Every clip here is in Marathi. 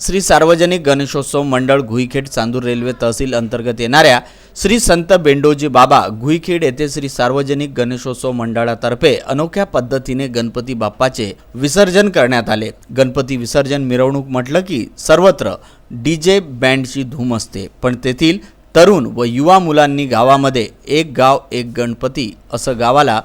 श्री सार्वजनिक गणेशोत्सव मंडळ घुईखेड चांदूर रेल्वे तहसील अंतर्गत येणाऱ्या श्री संत बेंडोजी बाबा घुईखेड येथे श्री सार्वजनिक गणेशोत्सव मंडळातर्फे अनोख्या पद्धतीने गणपती बाप्पाचे विसर्जन करण्यात आले। गणपती विसर्जन मिरवणूक म्हटलं की सर्वत्र डीजे बँडची धूम असते, पण तेथील तरुण व युवा मुलांनी गावामध्ये एक गाव एक गणपती असं गावाला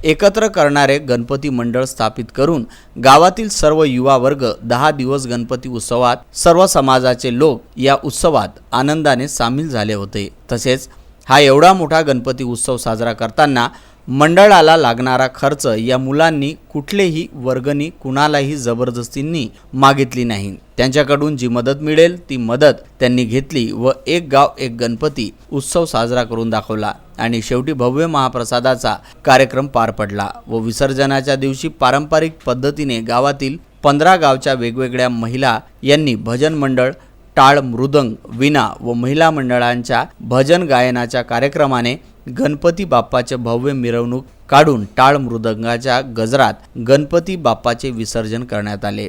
एकत्र करणारे गणपती मंडळ स्थापित करून गावातील सर्व युवा वर्ग 10 दिवस गणपती उत्सवात सर्व समाजाचे लोक या उत्सवात आनंदाने सामील झाले होते। तसेच हा एवढा मोठा गणपती उत्सव साजरा करताना मंडळाला लागणारा खर्च या मुलांनी कुठलेही वर्गणी कुणालाही जबरदस्तीने मागितली नाही। त्यांच्याकडून जी मदत मिळेल ती मदत त्यांनी घेतली व एक गाव एक गणपती उत्सव साजरा करून दाखवला आणि शेवटी भव्य महाप्रसादाचा कार्यक्रम पार पडला व विसर्जनाच्या दिवशी पारंपरिक पद्धतीने गावातील 15 गावच्या वेगवेगळ्या महिला यांनी भजन मंडळ, टाळ, मृदंग, वीणा व महिला मंडळांच्या भजन गायनाच्या कार्यक्रमाने गणपती बाप्पाचे भव्य मिरवणूक काढून टाळ मृदंगाच्या गजरात गणपती बाप्पाचे विसर्जन करण्यात आले।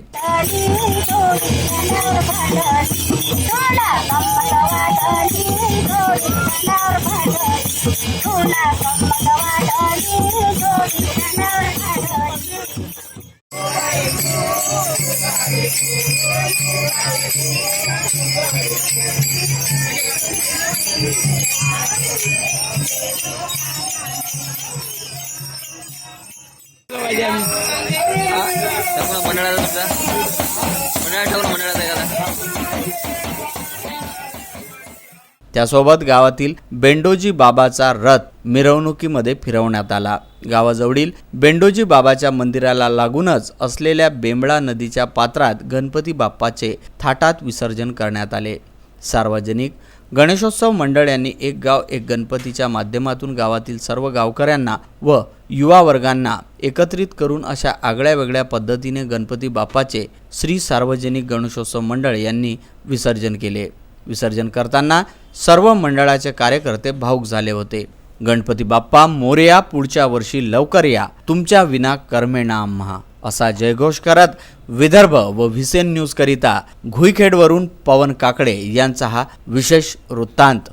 त्यासोबत गावातील बेंडोजी बाबाचा रथ मिरवणुकीमध्ये फिरवण्यात आला। गावाजवळील बेंडोजी बाबाच्या मंदिराला लागूनच असलेल्या बेंबळा नदीच्या पात्रात गणपती बाप्पाचे थाटात विसर्जन करण्यात आले। सार्वजनिक गणेशोत्सव मंडळ यांनी एक गाव एक गणपतीच्या माध्यमातून गावातील सर्व गावकऱ्यांना व युवा वर्गांना एकत्रित करून अशा आगळ्या वेगळ्या पद्धतीने गणपती बाप्पाचे श्री सार्वजनिक गणेशोत्सव मंडळ यांनी विसर्जन केले। विसर्जन करताना सर्व मंडळाचे कार्यकर्ते भावुक झाले होते। गणपती बाप्पा मोरया, पुढच्या वर्षी लवकर या, तुमच्या विना कर्मेना आम्हा असा जयघोष करत विदर्भ व व्हिसेन न्यूज करिता घुईखेडवरून पवन काकडे यांचा हा विशेष वृत्तांत।